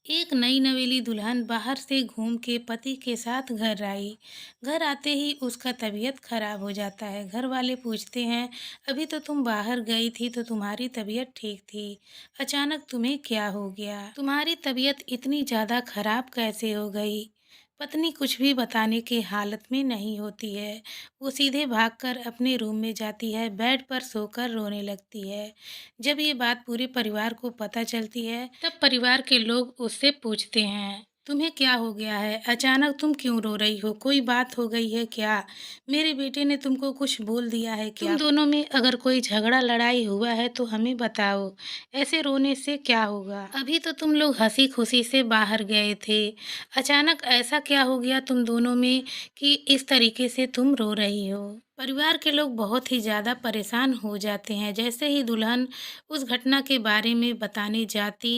एक नई नवेली दुल्हन बाहर से घूम के पति के साथ घर आई। घर आते ही उसका तबीयत खराब हो जाता है। घर वाले पूछते हैं, अभी तो तुम बाहर गई थी तो तुम्हारी तबीयत ठीक थी, अचानक तुम्हें क्या हो गया? तुम्हारी तबीयत इतनी ज़्यादा खराब कैसे हो गई? पत्नी कुछ भी बताने की हालत में नहीं होती है। वो सीधे भागकर अपने रूम में जाती है, बेड पर सोकर रोने लगती है। जब ये बात पूरे परिवार को पता चलती है, तब परिवार के लोग उससे पूछते हैं, तुम्हें क्या हो गया है? अचानक तुम क्यों रो रही हो? कोई बात हो गई है क्या? मेरे बेटे ने तुमको कुछ बोल दिया है क्या? तुम दोनों में अगर कोई झगड़ा लड़ाई हुआ है तो हमें बताओ। ऐसे रोने से क्या होगा? अभी तो तुम लोग हंसी खुशी से बाहर गए थे, अचानक ऐसा क्या हो गया तुम दोनों में कि इस तरीके से तुम रो रही हो? परिवार के लोग बहुत ही ज़्यादा परेशान हो जाते हैं। जैसे ही दुल्हन उस घटना के बारे में बताने जाती,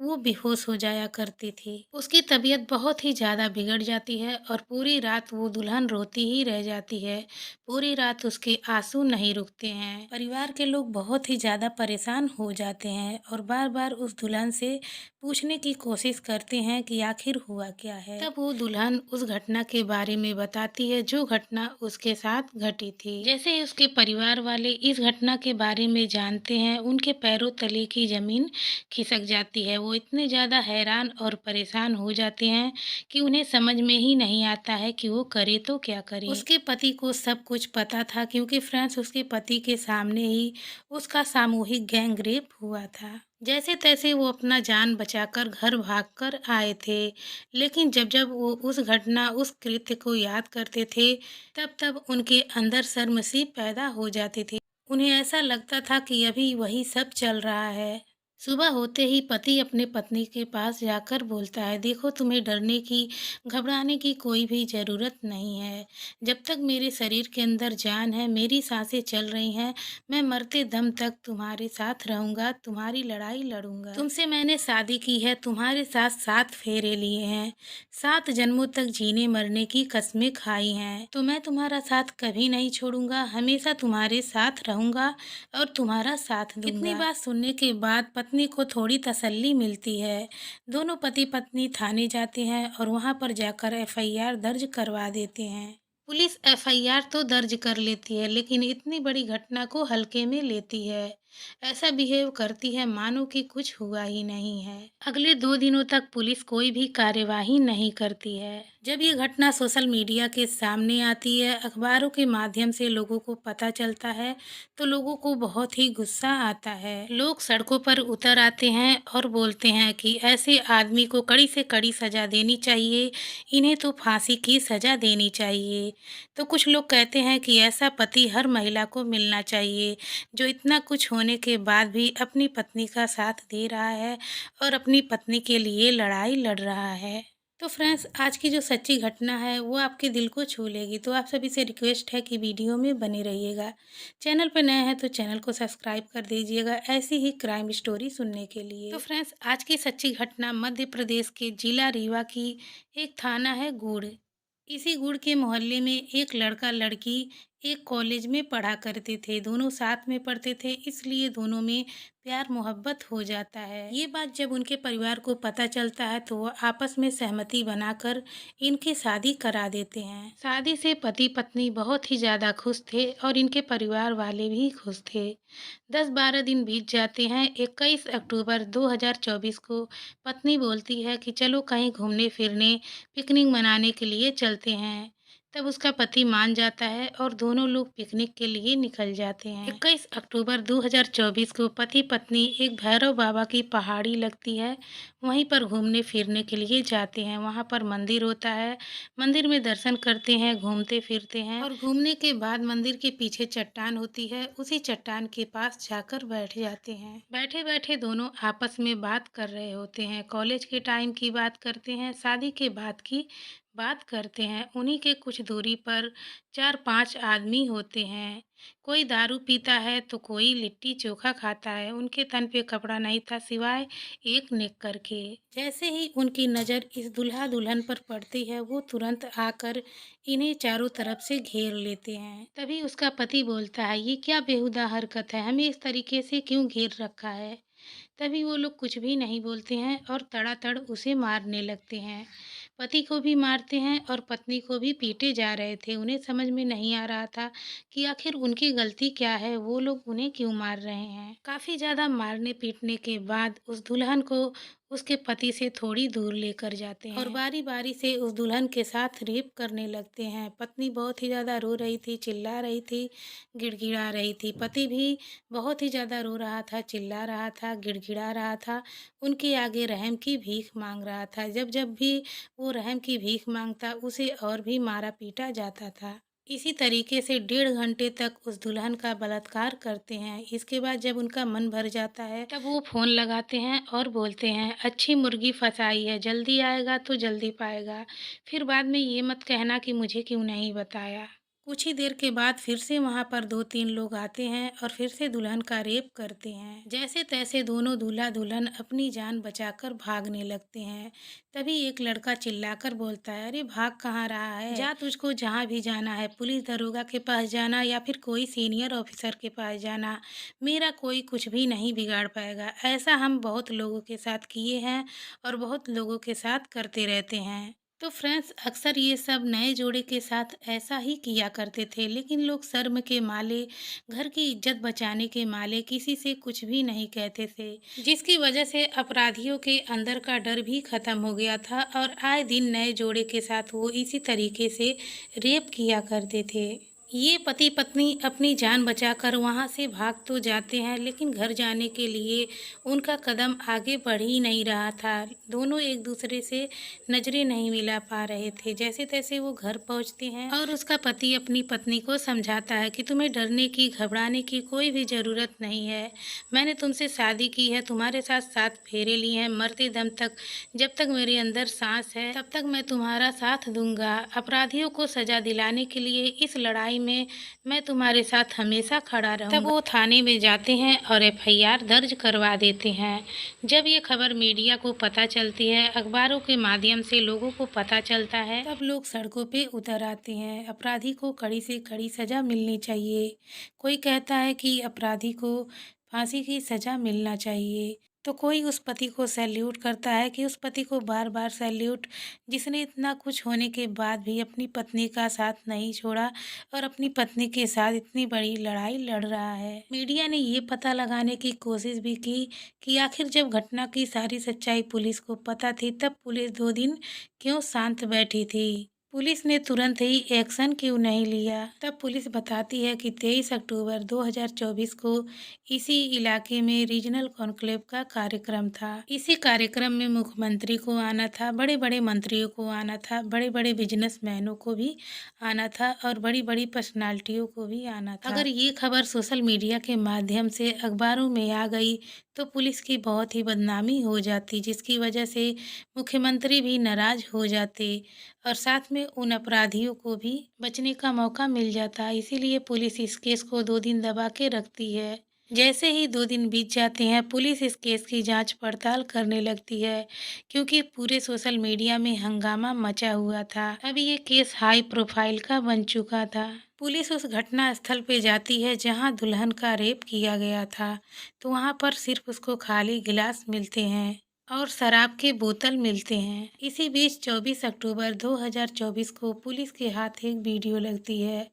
वो बेहोश हो जाया करती थी। उसकी तबीयत बहुत ही ज़्यादा बिगड़ जाती है और पूरी रात वो दुल्हन रोती ही रह जाती है। पूरी रात उसके आंसू नहीं रुकते हैं। परिवार के लोग बहुत ही ज़्यादा परेशान हो जाते हैं और बार-बार उस दुल्हन से पूछने की कोशिश करते हैं कि आखिर हुआ क्या है। तब वो दुल्हन उस घटना के बारे में बताती है जो घटना उसके साथ घटी थी। जैसे ही उसके परिवार वाले इस घटना के बारे में जानते हैं, उनके पैरों तले की जमीन खिसक जाती है। वो इतने ज़्यादा हैरान और परेशान हो जाते हैं कि उन्हें समझ में ही नहीं आता है कि वो करे तो क्या करे। उसके पति को सब कुछ पता था क्योंकि फ्रेंड्स उसके पति के सामने ही उसका सामूहिक गैंग रेप हुआ था। जैसे तैसे वो अपना जान बचाकर घर भागकर आए थे, लेकिन जब जब वो उस घटना, उस कृत्य को याद करते थे, तब तब उनके अंदर शर्म-सी पैदा हो जाती थी। उन्हें ऐसा लगता था कि अभी वही सब चल रहा है। सुबह होते ही पति अपने पत्नी के पास जाकर बोलता है, देखो तुम्हें डरने की, घबराने की कोई भी ज़रूरत नहीं है। जब तक मेरे शरीर के अंदर जान है, मेरी सांसें चल रही हैं, मैं मरते दम तक तुम्हारे साथ रहूँगा, तुम्हारी लड़ाई लड़ूँगा। तुमसे मैंने शादी की है, तुम्हारे साथ 7 फेरे लिए हैं, 7 जन्मों तक जीने मरने की कस्में खाई हैं। तो मैं तुम्हारा साथ कभी नहीं छोड़ूँगा, हमेशा तुम्हारे साथ रहूँगा और तुम्हारा साथ दूँगा। इतनी बात सुनने के बाद पत्नी को थोड़ी तसल्ली मिलती है। दोनों पति-पत्नी थाने जाते हैं और वहाँ पर जाकर एफआईआर दर्ज करवा देते हैं। पुलिस एफआईआर तो दर्ज कर लेती है, लेकिन इतनी बड़ी घटना को हल्के में लेती है। ऐसा बिहेव करती है मानो कि कुछ हुआ ही नहीं है। अगले 2 दिनों तक पुलिस कोई भी कार्यवाही नहीं करती है। जब ये घटना सोशल मीडिया के सामने आती है, अखबारों के माध्यम से लोगों को पता चलता है, तो लोगों को बहुत ही गुस्सा आता है। लोग सड़कों पर उतर आते हैं और बोलते हैं कि ऐसे आदमी को कड़ी से कड़ी सजा देनी चाहिए, इन्हें तो फांसी की सजा देनी चाहिए। तो कुछ लोग कहते हैं कि ऐसा पति हर महिला को मिलना चाहिए, जो इतना कुछ होने के बाद भी अपनी पत्नी का साथ दे रहा है और अपनी पत्नी के लिए लड़ाई लड़ रहा है। तो फ्रेंड्स, आज की जो सच्ची घटना है वो आपके दिल को छू लेगी, तो आप सभी से रिक्वेस्ट है कि वीडियो में बने रहिएगा। चैनल पर नए हैं तो चैनल को सब्सक्राइब कर दीजिएगा ऐसी ही क्राइम स्टोरी सुनने के लिए। तो फ्रेंड्स, आज की सच्ची घटना मध्य प्रदेश के जिला रीवा की एक थाना है गुड़। इसी गुड़ के मोहल्ले में एक लड़का लड़की एक कॉलेज में पढ़ा करते थे। दोनों साथ में पढ़ते थे, इसलिए दोनों में प्यार मोहब्बत हो जाता है। ये बात जब उनके परिवार को पता चलता है तो वो आपस में सहमति बनाकर इनकी शादी करा देते हैं। शादी से पति पत्नी बहुत ही ज़्यादा खुश थे और इनके परिवार वाले भी खुश थे। 10-12 दिन बीत जाते हैं। 21 अक्टूबर 2024 को पत्नी बोलती है कि चलो कहीं घूमने फिरने, पिकनिक मनाने के लिए चलते हैं। तब उसका पति मान जाता है और दोनों लोग पिकनिक के लिए निकल जाते हैं। 21 अक्टूबर 2024 को पति पत्नी एक भैरव बाबा की पहाड़ी लगती है, वहीं पर घूमने फिरने के लिए जाते हैं। वहाँ पर मंदिर होता है, मंदिर में दर्शन करते हैं, घूमते फिरते हैं और घूमने के बाद मंदिर के पीछे चट्टान होती है, उसी चट्टान के पास जाकर बैठ जाते हैं। बैठे बैठे दोनों आपस में बात कर रहे होते हैं, कॉलेज के टाइम की बात करते हैं, शादी के बाद की बात करते हैं। उन्हीं के कुछ दूरी पर 4-5 आदमी होते हैं। कोई दारू पीता है तो कोई लिट्टी चोखा खाता है। उनके तन पे कपड़ा नहीं था सिवाय एक नेकर के। जैसे ही उनकी नज़र इस दूल्हा दुल्हन पर पड़ती है, वो तुरंत आकर इन्हें चारों तरफ से घेर लेते हैं। तभी उसका पति बोलता है, ये क्या बेहुदा हरकत है, हमें इस तरीके से क्यों घेर रखा है? तभी वो लोग कुछ भी नहीं बोलते हैं और तड़ातड़ उसे मारने लगते हैं। पति को भी मारते हैं और पत्नी को भी पीटे जा रहे थे। उन्हें समझ में नहीं आ रहा था कि आखिर उनकी गलती क्या है, वो लोग उन्हें क्यों मार रहे हैं। काफ़ी ज़्यादा मारने-पीटने के बाद उस दुल्हन को उसके पति से थोड़ी दूर लेकर जाते हैं और बारी-बारी से उस दुल्हन के साथ रेप करने लगते हैं। पत्नी बहुत ही ज़्यादा रो रही थी, चिल्ला रही थी, गिड़गिड़ा रही थी। पति भी बहुत ही ज़्यादा रो रहा था, चिल्ला रहा था, गिड़गिड़ा रहा था, उनके आगे रहम की भीख माँग रहा था। जब-जब भी वो रहम की भीख माँगता, उसे और भी मारा-पीटा जाता था। इसी तरीके से 1.5 घंटे तक उस दुल्हन का बलात्कार करते हैं। इसके बाद जब उनका मन भर जाता है, तब वो फ़ोन लगाते हैं और बोलते हैं, "अच्छी मुर्गी फँसाई है, जल्दी आएगा तो जल्दी पाएगा। फिर बाद में ये मत कहना कि मुझे क्यों नहीं बताया।" कुछ ही देर के बाद फिर से वहाँ पर 2-3 लोग आते हैं और फिर से दुल्हन का रेप करते हैं। जैसे-तैसे दोनों दूल्हा-दुल्हन अपनी जान बचाकर भागने लगते हैं। तभी एक लड़का चिल्लाकर बोलता है, "अरे भाग कहाँ रहा है? जा, तुझको जहाँ भी जाना है, पुलिस दरोगा के पास जाना या फिर कोई सीनियर ऑफिसर के पास जाना। मेरा कोई कुछ भी नहीं बिगाड़ पाएगा।" ऐसा हम बहुत लोगों के साथ किए हैं और बहुत लोगों के साथ करते रहते हैं। तो फ्रेंड्स, अक्सर ये सब नए जोड़े के साथ ऐसा ही किया करते थे, लेकिन लोग शर्म के मारे, घर की इज्जत बचाने के मारे किसी से कुछ भी नहीं कहते थे, जिसकी वजह से अपराधियों के अंदर का डर भी खत्म हो गया था और आए दिन नए जोड़े के साथ वो इसी तरीके से रेप किया करते थे। ये पति पत्नी अपनी जान बचाकर वहाँ से भाग तो जाते हैं, लेकिन घर जाने के लिए उनका कदम आगे बढ़ ही नहीं रहा था। दोनों एक दूसरे से नज़रें नहीं मिला पा रहे थे। जैसे-तैसे वो घर पहुँचते हैं और उसका पति अपनी पत्नी को समझाता है कि तुम्हें डरने की, घबराने की कोई भी ज़रूरत नहीं है। मैंने तुमसे शादी की है, तुम्हारे साथ 7 फेरे लिए हैं, मरते दम तक, जब तक मेरे अंदर साँस है, तब तक मैं तुम्हारा साथ दूँगा। अपराधियों को सज़ा दिलाने के लिए इस लड़ाई में मैं तुम्हारे साथ हमेशा खड़ा रहूँगा। तब वो थाने में जाते हैं और एफआईआर दर्ज करवा देते हैं। जब ये खबर मीडिया को पता चलती है, अखबारों के माध्यम से लोगों को पता चलता है, तब लोग सड़कों पे उतर आते हैं। अपराधी को कड़ी से कड़ी सज़ा मिलनी चाहिए। कोई कहता है कि अपराधी को फांसी की सज़ा मिलना चाहिए, तो कोई उस पति को सैल्यूट करता है कि उस पति को बार-बार सैल्यूट, जिसने इतना कुछ होने के बाद भी अपनी पत्नी का साथ नहीं छोड़ा और अपनी पत्नी के साथ इतनी बड़ी लड़ाई लड़ रहा है। मीडिया ने ये पता लगाने की कोशिश भी की कि आखिर जब घटना की सारी सच्चाई पुलिस को पता थी, तब पुलिस 2 दिन क्यों शांत बैठी थी? पुलिस ने तुरंत ही एक्शन क्यों नहीं लिया? तब पुलिस बताती है कि 23 अक्टूबर 2024 को इसी इलाके में रीजनल कॉन्क्लेव का कार्यक्रम था। इसी कार्यक्रम में मुख्यमंत्री को आना था, बड़े-बड़े मंत्रियों को आना था, बड़े-बड़े बिजनेसमैनों को भी आना था और बड़ी-बड़ी पर्सनालिटियों को भी आना था। अगर ये खबर सोशल मीडिया के माध्यम से अखबारों में आ गई, तो पुलिस की बहुत ही बदनामी हो जाती, जिसकी वजह से मुख्यमंत्री भी नाराज हो जाते और साथ में उन अपराधियों को भी बचने का मौका मिल जाता। इसीलिए पुलिस इस केस को 2 दिन दबा के रखती है। जैसे ही 2 दिन बीत जाते हैं, पुलिस इस केस की जांच पड़ताल करने लगती है, क्योंकि पूरे सोशल मीडिया में हंगामा मचा हुआ था। अब ये केस हाई प्रोफाइल का बन चुका था। पुलिस उस घटना स्थल पे जाती है जहां दुल्हन का रेप किया गया था, तो वहां पर सिर्फ उसको खाली गिलास मिलते हैं और शराब के बोतल मिलते हैं। इसी बीच 24 अक्टूबर 2024 को पुलिस के हाथ एक वीडियो लगती है,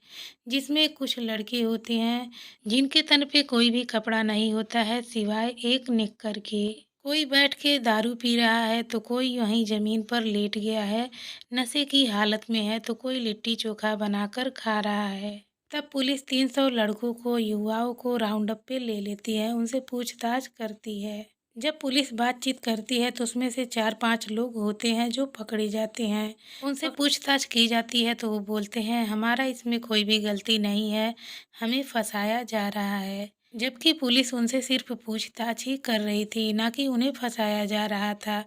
जिसमें कुछ लड़के होते हैं जिनके तन पे कोई भी कपड़ा नहीं होता है सिवाय एक निक्कर के। कोई बैठ के दारू पी रहा है, तो कोई वहीं ज़मीन पर लेट गया है, नशे की हालत में है, तो कोई लिट्टी चोखा बनाकर खा रहा है। तब पुलिस 300 लड़कों को, युवाओं को राउंड अप पे ले लेती है, उनसे पूछताछ करती है। जब पुलिस बातचीत करती है तो उसमें से 4-5 लोग होते हैं जो पकड़े जाते हैं। उनसे पूछताछ की जाती है तो वो बोलते हैं, हमारा इसमें कोई भी गलती नहीं है, हमें फंसाया जा रहा है। जबकि पुलिस उनसे सिर्फ पूछताछ ही कर रही थी, ना कि उन्हें फंसाया जा रहा था।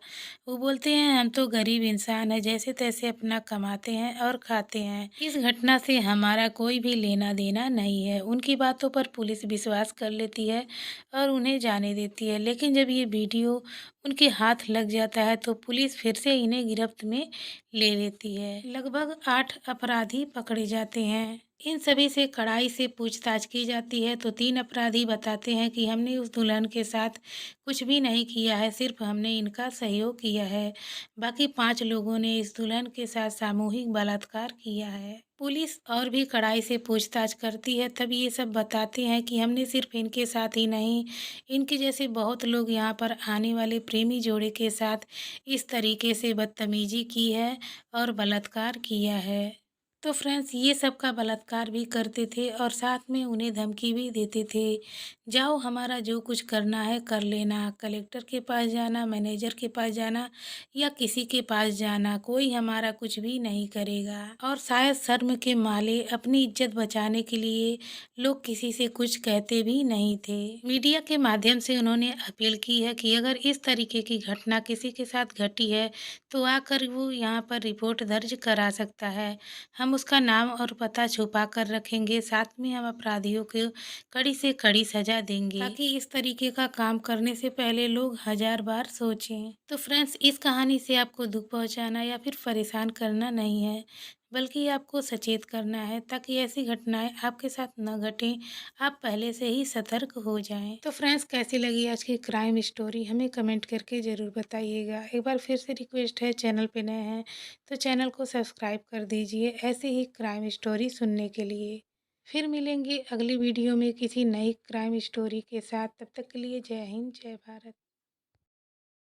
वो बोलते हैं, हम तो गरीब इंसान हैं, जैसे तैसे अपना कमाते हैं और खाते हैं। इस घटना से हमारा कोई भी लेना देना नहीं है। उनकी बातों पर पुलिस विश्वास कर लेती है और उन्हें जाने देती है। लेकिन जब ये वीडियो उनके हाथ लग जाता है तो पुलिस फिर से इन्हें गिरफ्त में ले लेती है। लगभग 8 अपराधी पकड़े जाते हैं। इन सभी से कड़ाई से पूछताछ की जाती है तो 3 अपराधी बताते हैं कि हमने उस दुल्हन के साथ कुछ भी नहीं किया है, सिर्फ हमने इनका सहयोग किया है। बाकी 5 लोगों ने इस दुल्हन के साथ सामूहिक बलात्कार किया है। पुलिस और भी कड़ाई से पूछताछ करती है, तब ये सब बताते हैं कि हमने सिर्फ इनके साथ ही नहीं, इनके जैसे बहुत लोग यहाँ पर आने वाले प्रेमी जोड़े के साथ इस तरीके से बदतमीजी की है और बलात्कार किया है। तो फ्रेंड्स ये सब का बलात्कार भी करते थे और साथ में उन्हें धमकी भी देते थे, जाओ हमारा जो कुछ करना है कर लेना, कलेक्टर के पास जाना, मैनेजर के पास जाना या किसी के पास जाना, कोई हमारा कुछ भी नहीं करेगा। और शायद शर्म के मारे अपनी इज्जत बचाने के लिए लोग किसी से कुछ कहते भी नहीं थे। मीडिया के माध्यम से उन्होंने अपील की है कि अगर इस तरीके की घटना किसी के साथ घटी है तो आकर वो यहाँ पर रिपोर्ट दर्ज करा सकता है। हम उसका नाम और पता छुपा कर रखेंगे, साथ में हम अपराधियों को कड़ी से कड़ी सजा देंगे ताकि इस तरीके का काम करने से पहले लोग 1000 बार सोचें। तो फ्रेंड्स इस कहानी से आपको दुख पहुंचाना या फिर परेशान करना नहीं है, बल्कि आपको सचेत करना है ताकि ऐसी घटनाएं आपके साथ न घटें, आप पहले से ही सतर्क हो जाएं। तो फ्रेंड्स कैसी लगी आज की क्राइम स्टोरी हमें कमेंट करके ज़रूर बताइएगा। एक बार फिर से रिक्वेस्ट है, चैनल पे नए हैं तो चैनल को सब्सक्राइब कर दीजिए ऐसे ही क्राइम स्टोरी सुनने के लिए। फिर मिलेंगे अगली वीडियो में किसी नई क्राइम स्टोरी के साथ, तब तक के लिए जय हिंद जय भारत।